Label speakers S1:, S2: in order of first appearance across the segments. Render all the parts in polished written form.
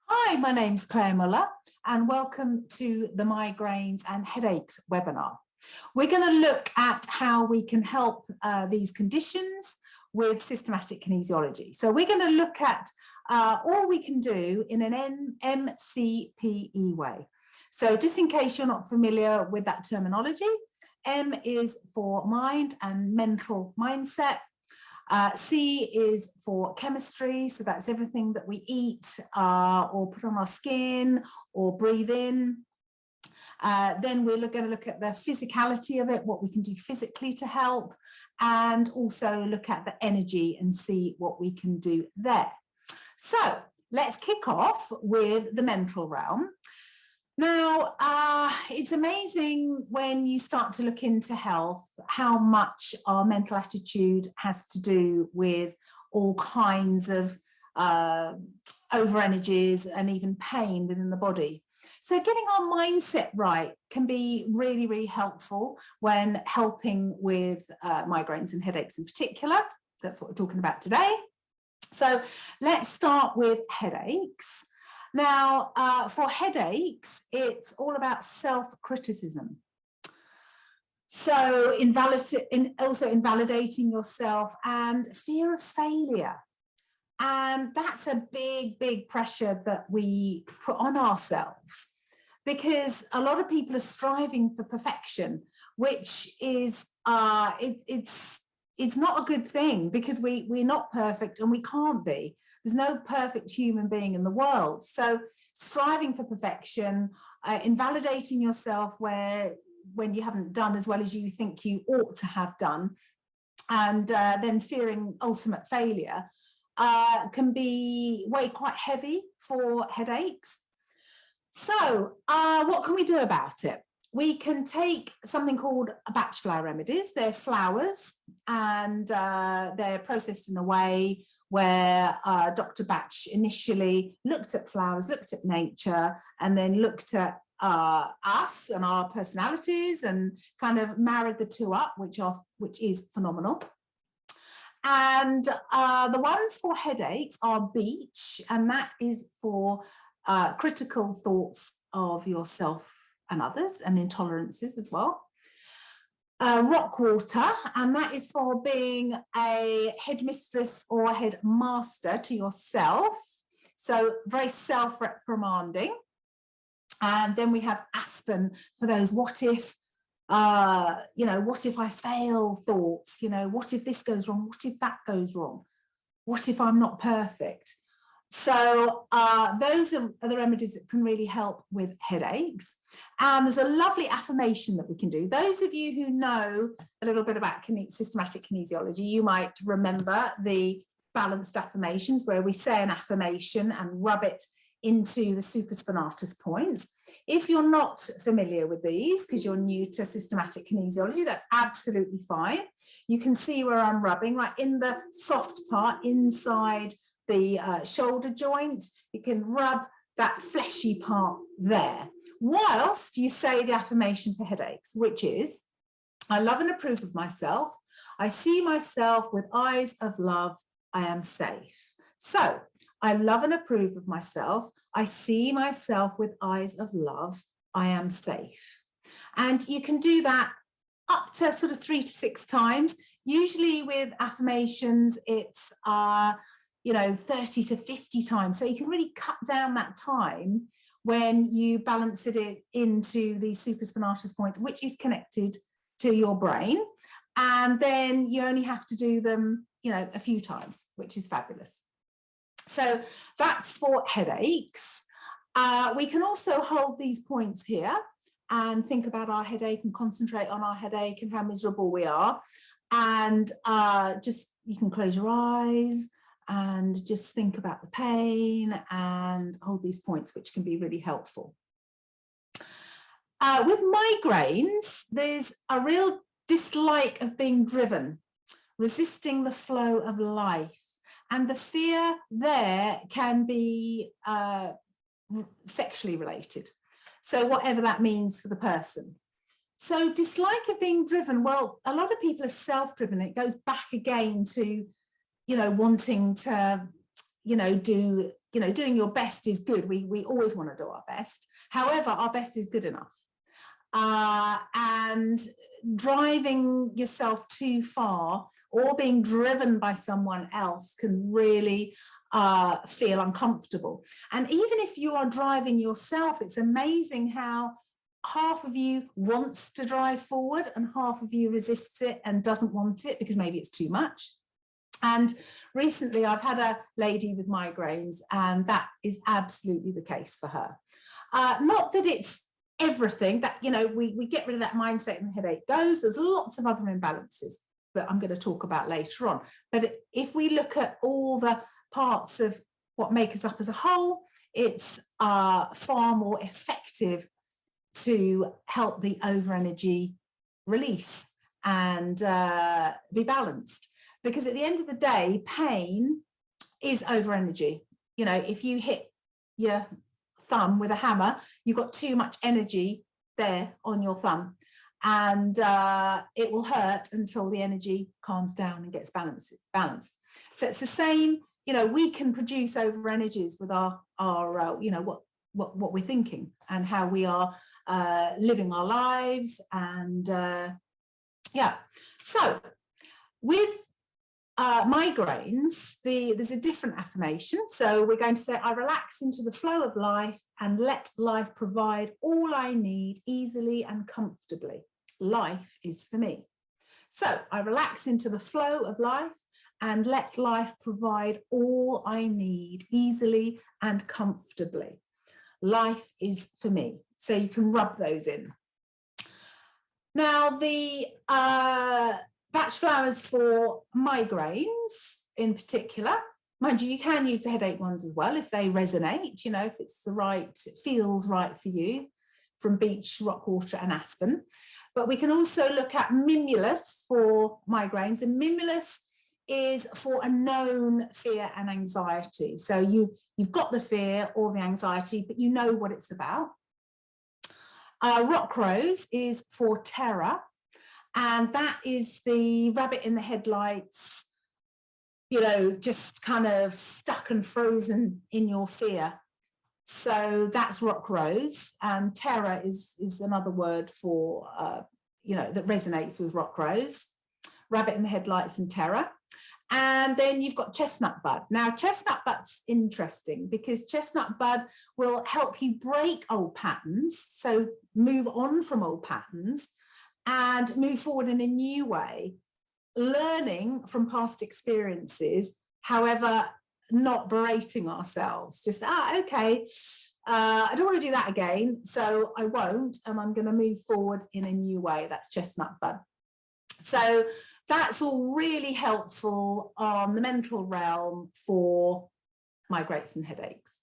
S1: Hi, my name's Claire Muller and welcome to the Migraines and Headaches webinar. We're going to look at how we can help these conditions with systematic kinesiology. So we're going to look at all we can do in an MCPE way. So just in case you're not familiar with that terminology, M is for mind and mental mindset. C is for chemistry, so that's everything that we eat or put on our skin or breathe in. Then we're going to look at the physicality of it, what we can do physically to help, and also look at the energy and see what we can do there. So let's kick off with the mental realm. Now, it's amazing when you start to look into health, how much our mental attitude has to do with all kinds of over-energies and even pain within the body. So getting our mindset right can be really, really helpful when helping with migraines and headaches in particular. That's what we're talking about today. So let's start with headaches. Now, for headaches, it's all about self-criticism. So also invalidating yourself and fear of failure. And that's a big, big pressure that we put on ourselves because a lot of people are striving for perfection, which is, it's not a good thing because we're not perfect and we can't be. There's no perfect human being in the world. So striving for perfection, invalidating yourself when you haven't done as well as you think you ought to have done, and then fearing ultimate failure can be weighed quite heavy for headaches. So what can we do about it? We can take something called Bach flower remedies. They're flowers and they're processed in a way where Dr. Bach initially looked at flowers, looked at nature, and then looked at us and our personalities and kind of married the two up, which is phenomenal. And the ones for headaches are beech, and that is for critical thoughts of yourself and others and intolerances as well. Rock water, and that is for being a headmistress or headmaster to yourself, so very self-reprimanding. And then we have aspen for those what if, what if I fail thoughts, what if this goes wrong, what if that goes wrong, what if I'm not perfect. So those are the remedies that can really help with headaches. And there's a lovely affirmation that we can do. Those of you who know a little bit about systematic kinesiology, you might remember the balanced affirmations where we say an affirmation and rub it into the supraspinatus points. If you're not familiar with these because you're new to systematic kinesiology, that's absolutely fine. You can see where I'm rubbing, right in the soft part inside the shoulder joint. You can rub that fleshy part there whilst you say the affirmation for headaches, which is, I love and approve of myself. I see myself with eyes of love. I am safe. So I love and approve of myself. I see myself with eyes of love. I am safe. And you can do that up to sort of 3 to 6 times. Usually with affirmations, it's 30 to 50 times. So you can really cut down that time when you balance it into the supraspinatus points, which is connected to your brain. And then you only have to do them, a few times, which is fabulous. So that's for headaches. We can also hold these points here and think about our headache and concentrate on our headache and how miserable we are. And you can close your eyes and just think about the pain and hold these points, which can be really helpful. With migraines, there's a real dislike of being driven, resisting the flow of life. And the fear there can be sexually related. So whatever that means for the person. So dislike of being driven, well, a lot of people are self-driven. It goes back again to, wanting to, do you know, doing your best is good. We always want to do our best. However, our best is good enough. And driving yourself too far or being driven by someone else can really feel uncomfortable. And even if you are driving yourself, it's amazing how half of you wants to drive forward and half of you resists it and doesn't want it because maybe it's too much. And recently I've had a lady with migraines, and that is absolutely the case for her. Not that it's everything that, you know, we get rid of that mindset and the headache goes. There's lots of other imbalances that I'm going to talk about later on. But if we look at all the parts of what make us up as a whole, it's far more effective to help the over energy release and be balanced. Because at the end of the day, pain is over energy. You know, if you hit your thumb with a hammer, you've got too much energy there on your thumb, and it will hurt until the energy calms down and gets balanced. So it's the same, you know, we can produce over energies with our you know, what we're thinking and how we are living our lives. And yeah, so with migraines, there's a different affirmation. So we're going to say, I relax into the flow of life and let life provide all I need easily and comfortably. Life is for me. So I relax into the flow of life and let life provide all I need easily and comfortably. Life is for me. So you can rub those in. Now the batch flowers for migraines in particular, mind you, you can use the headache ones as well if they resonate, you know, if it's the right, it feels right for you, from beech, rockwater and aspen. But we can also look at mimulus for migraines, and mimulus is for a known fear and anxiety. So you've got the fear or the anxiety, but you know what it's about. Rock rose is for terror, and that is the rabbit in the headlights, you know, just kind of stuck and frozen in your fear. So that's rock rose. Terror is another word for, you know, that resonates with rock rose, rabbit in the headlights and terror. And then you've got chestnut bud. Now, chestnut bud's interesting because chestnut bud will help you break old patterns, so move on from old patterns and move forward in a new way, learning from past experiences, however, not berating ourselves. Just, okay, I don't want to do that again, so I won't, and I'm going to move forward in a new way. That's chestnut bud. So that's all really helpful on the mental realm for migraines and headaches.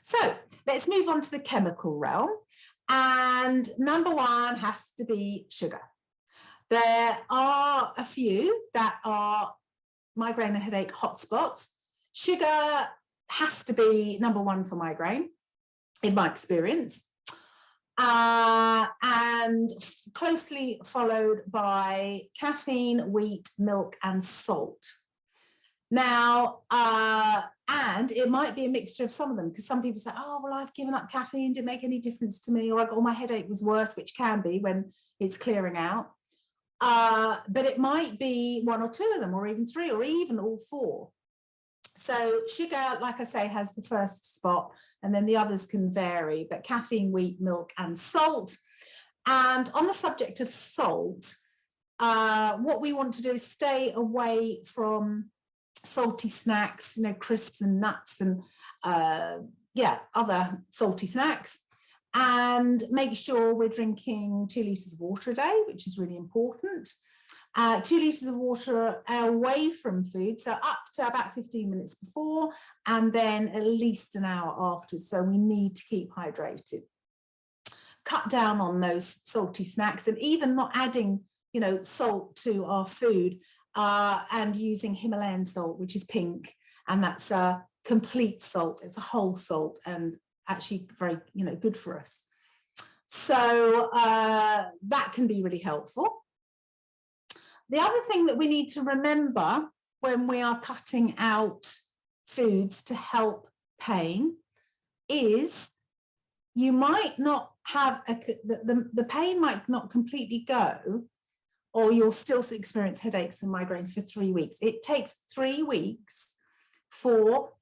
S1: So let's move on to the chemical realm. And number one has to be sugar. There are a few that are migraine and headache hotspots. Sugar has to be number one for migraine, in my experience. And closely followed by caffeine, wheat, milk, and salt. Now, and it might be a mixture of some of them, because some people say, oh, well, I've given up caffeine, didn't make any difference to me, or my headache was worse, which can be when it's clearing out. But it might be one or two of them, or even three, or even all four. So sugar, like I say, has the first spot, and then the others can vary, but caffeine, wheat, milk, and salt. And on the subject of salt, what we want to do is stay away from salty snacks, you know, crisps and nuts and other salty snacks, and make sure we're drinking 2 litres of water a day, which is really important. 2 litres of water away from food, so up to about 15 minutes before, and then at least an hour afterwards. So we need to keep hydrated. Cut down on those salty snacks, and even not adding, you know, salt to our food, and using Himalayan salt, which is pink, and that's a complete salt. It's a whole salt, and actually very, you know, good for us. So that can be really helpful. The other thing that we need to remember when we are cutting out foods to help pain is you might not have, the pain might not completely go, or you'll still experience headaches and migraines for 3 weeks. It takes 3 weeks for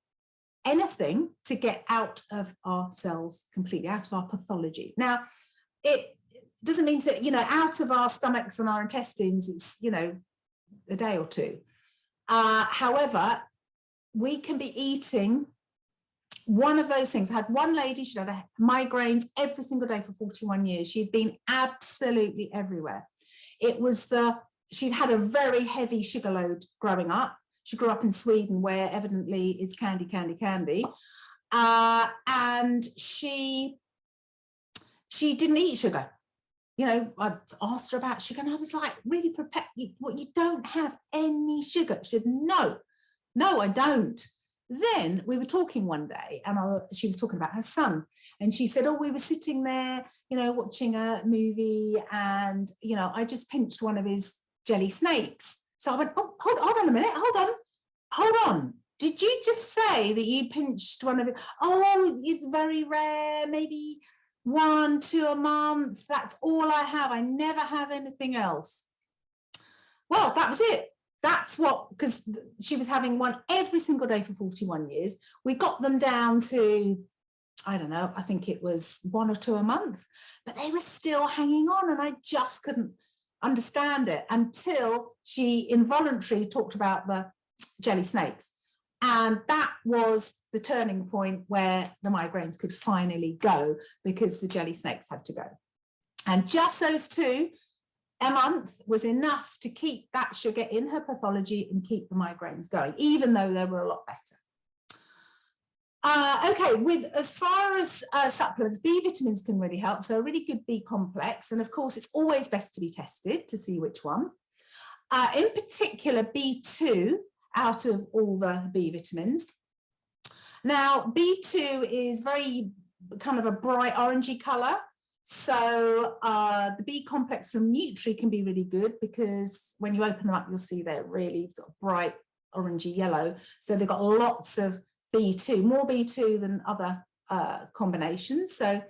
S1: anything to get out of ourselves completely, out of our pathology. Now, it doesn't mean to, out of our stomachs and our intestines, it's, a day or two. However, we can be eating one of those things. I had one lady, she had migraines every single day for 41 years. She'd been absolutely everywhere. It was she'd had a very heavy sugar load growing up. She grew up in Sweden, where evidently it's candy, candy, candy. And she didn't eat sugar. I asked her about sugar, and I was like, really prepared. You don't have any sugar? She said, no, I don't. Then we were talking one day, and she was talking about her son, and she said, we were sitting there, watching a movie, and, I just pinched one of his jelly snakes. So I went, hold on a minute, hold on. Did you just say that you pinched one of it? Oh, it's very rare, maybe 1-2 a month. That's all I have. I never have anything else. Well, that was it. That's because she was having one every single day for 41 years. We got them down to, I don't know, I think it was 1 or 2 a month, but they were still hanging on, and I just couldn't understand it until she involuntarily talked about the jelly snakes. And that was the turning point where the migraines could finally go, because the jelly snakes had to go. And just those 2 a month was enough to keep that sugar in her pathology and keep the migraines going, even though they were a lot better. Okay, as far as supplements, B vitamins can really help. So a really good B complex. And of course, it's always best to be tested to see which one. In particular, B2 out of all the B vitamins. Now, B2 is very kind of a bright orangey color. So the B complex from Nutri can be really good, because when you open them up, you'll see they're really sort of bright orangey yellow. So they've got lots of B2, more B2 than other combinations. So,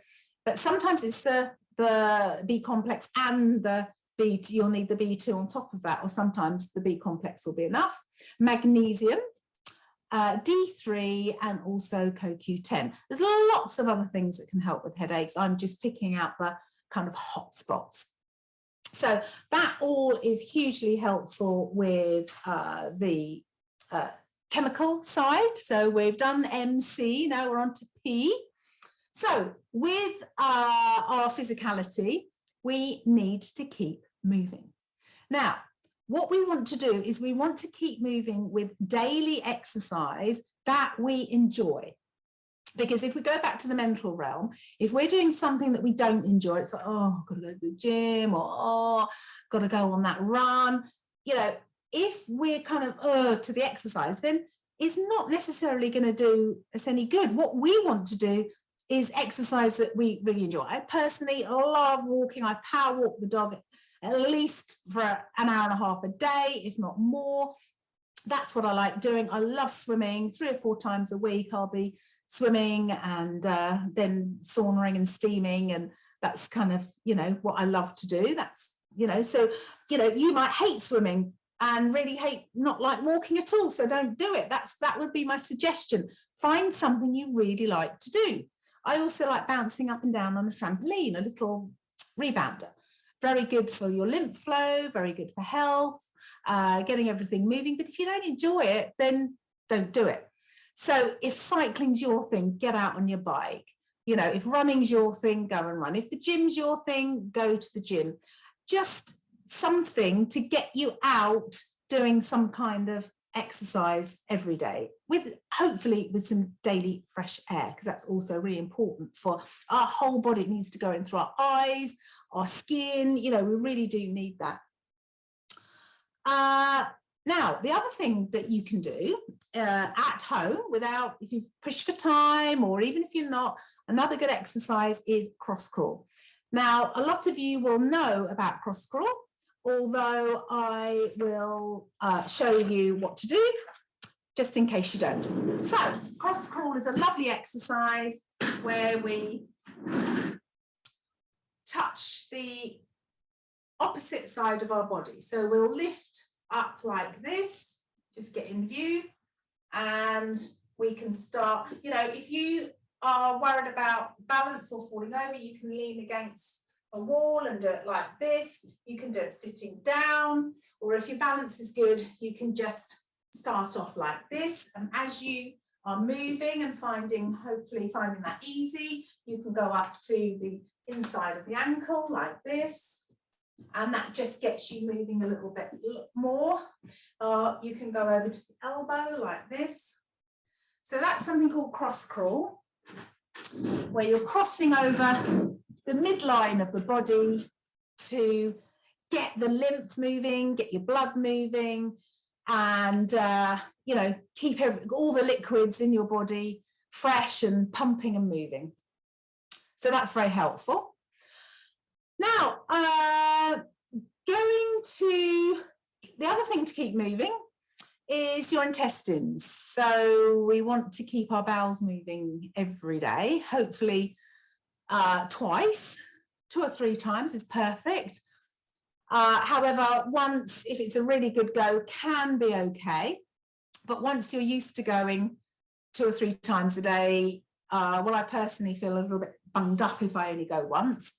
S1: but sometimes it's the B complex and the B2, you'll need the B2 on top of that, or sometimes the B complex will be enough. Magnesium, D3, and also CoQ10. There's lots of other things that can help with headaches. I'm just picking out the kind of hot spots. So that all is hugely helpful with the chemical side. So we've done MC, now we're on to P. So with our physicality, we need to keep moving. Now, what we want to do is we want to keep moving with daily exercise that we enjoy. Because if we go back to the mental realm, if we're doing something that we don't enjoy, it's like, oh, I've got to go to the gym, or oh, got to go on that run. If we're kind of to the exercise, then it's not necessarily going to do us any good. What we want to do is exercise that we really enjoy. I personally love walking. I power walk the dog at least for an hour and a half a day, if not more. That's what I like doing. I love swimming. 3 or 4 times a week I'll be swimming, and then saunering and steaming, and that's kind of what I love to do. That's so you might hate swimming and really not like walking at all, so don't do it. That would be my suggestion. Find something you really like to do. I also like bouncing up and down on a trampoline, a little rebounder. Very good for your lymph flow, very good for health, getting everything moving. But if you don't enjoy it, then don't do it. So if cycling's your thing, get out on your bike. If running's your thing, go and run. If the gym's your thing, go to the gym. Just something to get you out doing some kind of exercise every day, hopefully with some daily fresh air, because that's also really important for our whole body. It needs to go in through our eyes, our skin, we really do need that. Now, the other thing that you can do at home, if you push for time, or even if you're not, another good exercise is cross crawl. Now, a lot of you will know about cross crawl, although I will show you what to do. just in case you don't. So cross crawl is a lovely exercise where we touch the opposite side of our body. So we'll lift up like this, just get in view, and we can start, you know, if you are worried about balance or falling over, you can lean against a wall and do it like this. You can do it sitting down, or if your balance is good, you can just start off like this. And as you are moving and hopefully finding that easy, you can go up to the inside of the ankle like this. And that just gets you moving a little bit more. You can go over to the elbow like this. So that's something called cross crawl, where you're crossing over the midline of the body to get the lymph moving, get your blood moving, and you know, keep all the liquids in your body fresh and pumping and moving. So that's very helpful. Now, going to the other thing to keep moving is your intestines. So we want to keep our bowels moving every day, hopefully twice, 2 or 3 times is perfect. However, once, if it's a really good go, can be okay. But once you're used to going 2 or 3 times a day, well, I personally feel a little bit bunged up if I only go once.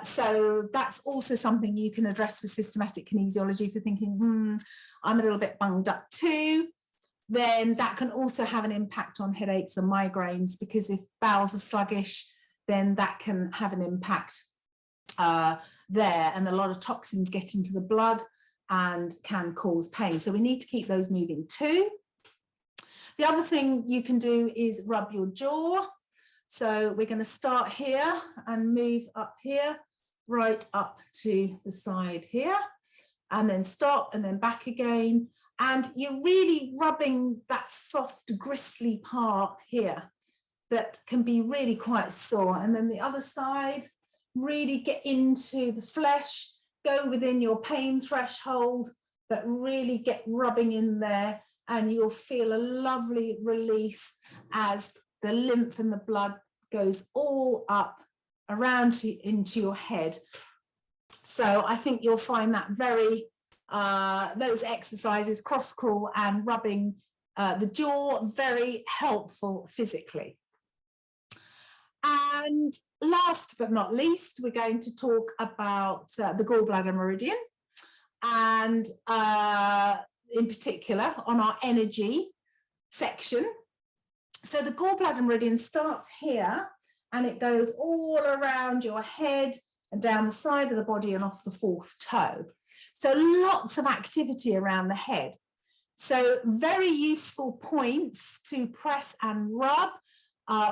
S1: So that's also something you can address with systematic kinesiology. If you're thinking, I'm a little bit bunged up too, then that can also have an impact on headaches and migraines, because if bowels are sluggish, then that can have an impact there, and a lot of toxins get into the blood and can cause pain. So we need to keep those moving too. The other thing you can do is rub your jaw. So we're going to start here and move up here, right up to the side here, and then stop and then back again. And you're really rubbing that soft, gristly part here that can be really quite sore. And then the other side, really get into the flesh, go within your pain threshold, but really get rubbing in there, and you'll feel a lovely release as the lymph and the blood goes all up around into your head. So I think you'll find that very, those exercises, cross crawl and rubbing the jaw, very helpful physically. And last but not least, we're going to talk about the gallbladder meridian, and in particular on our energy section. So the gallbladder meridian starts here and it goes all around your head and down the side of the body and off the 4th toe. So lots of activity around the head. So very useful points to press and rub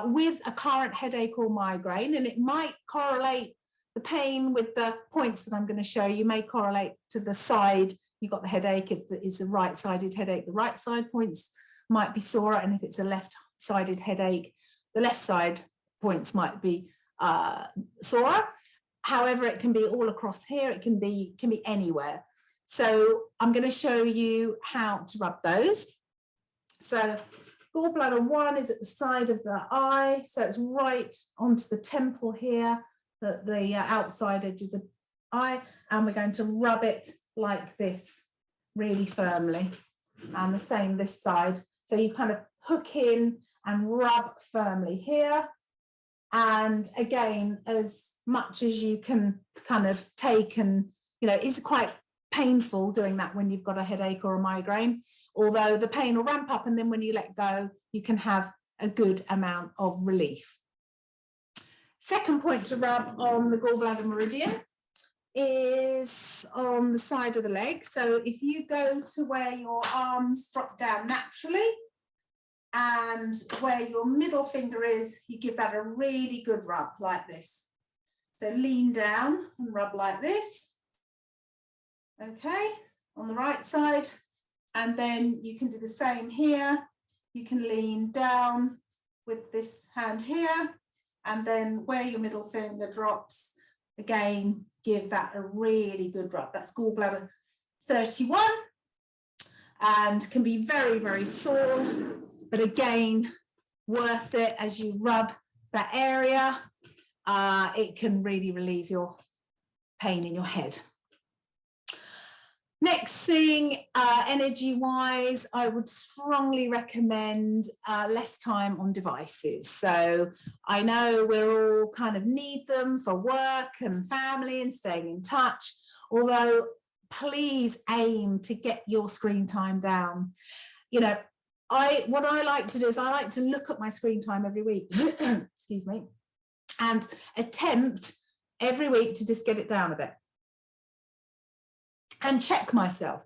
S1: with a current headache or migraine, and it might correlate the pain with the points that I'm going to show you, may correlate to the side you've got the headache. If it's a right-sided headache, the right side points might be sore, and if it's a left-sided headache, the left side points might be sore. However, it can be all across here, it can be anywhere. So I'm going to show you how to rub those. So gallbladder 1 is at the side of the eye, so it's right onto the temple here, the outside edge of the eye, and we're going to rub it like this really firmly, and the same this side. So you kind of hook in and rub firmly here, and again, as much as you can kind of take, and you know, it's quite painful doing that when you've got a headache or a migraine, although the pain will ramp up, and then when you let go, you can have a good amount of relief. Second point to rub on the gallbladder meridian is on the side of the leg. So if you go to where your arms drop down naturally and where your middle finger is, you give that a really good rub like this. So lean down and rub like this. Okay, on the right side, and then you can do the same here. You can lean down with this hand here, and then where your middle finger drops, again, give that a really good rub. That's gallbladder 31. and can be very, very sore, but again, worth it as you rub that area. It can really relieve your pain in your head. Next thing, energy-wise, I would strongly recommend less time on devices. So I know we all kind of need them for work and family and staying in touch, although please aim to get your screen time down. You know, what I like to do is I like to look at my screen time every week, excuse me, and attempt every week to just get it down a bit. And check myself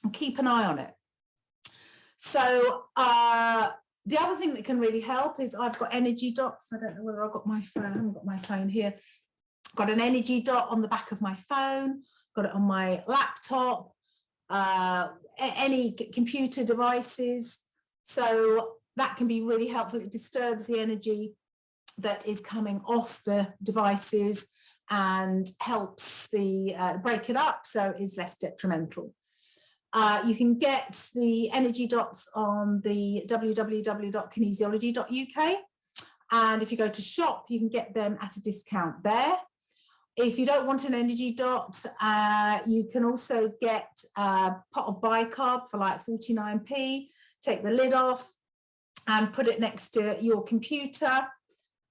S1: and keep an eye on it. So the other thing that can really help is I've got energy dots. I don't know whether I've got my phone. I haven't got my phone here. I've got an energy dot on the back of my phone, got it on my laptop, any computer devices. So that can be really helpful. It disturbs the energy that is coming off the devices and helps the break it up so it's less detrimental. You can get the energy dots on the www.kinesiology.uk, and if you go to shop you can get them at a discount there. If you don't want an energy dot, you can also get a pot of bicarb for like 49p, take the lid off and put it next to your computer,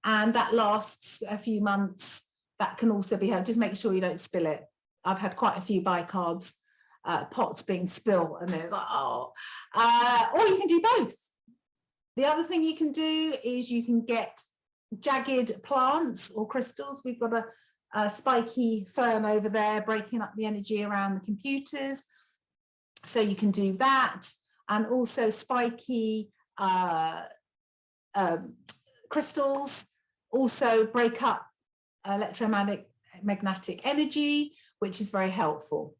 S1: and that lasts a few months. That can also be helpful. Just make sure you don't spill it. I've had quite a few bicarbs pots being spilled, and it's like, oh. Or you can do both. The other thing you can do is you can get jagged plants or crystals. We've got a spiky fern over there breaking up the energy around the computers. So you can do that. And also spiky crystals also break up electromagnetic energy, which is very helpful.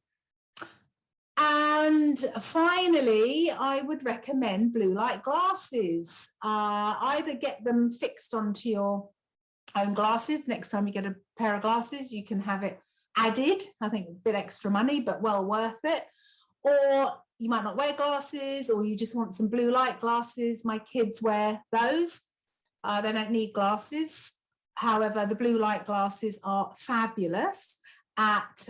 S1: And finally, I would recommend blue light glasses. Either get them fixed onto your own glasses. Next time you get a pair of glasses, you can have it added. I think a bit extra money, but well worth it. Or you might not wear glasses, or you just want some blue light glasses. My kids wear those. They don't need glasses. However, the blue light glasses are fabulous at,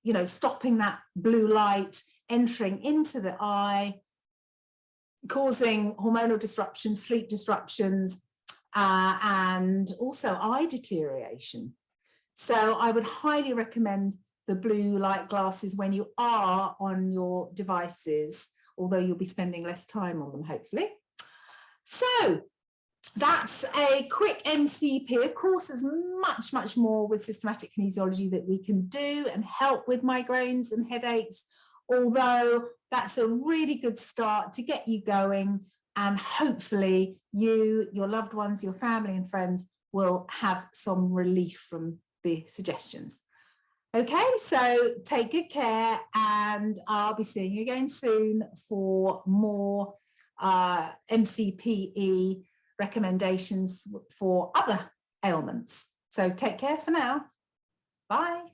S1: you know, stopping that blue light entering into the eye, causing hormonal disruptions, sleep disruptions, and also eye deterioration. So I would highly recommend the blue light glasses when you are on your devices, although you'll be spending less time on them, hopefully. So that's a quick MCP. Of course, there's much, much more with systematic kinesiology that we can do and help with migraines and headaches, although that's a really good start to get you going, and hopefully you, your loved ones, your family and friends will have some relief from the suggestions. Okay, so take good care, and I'll be seeing you again soon for more MCPE recommendations for other ailments. So take care for now. Bye.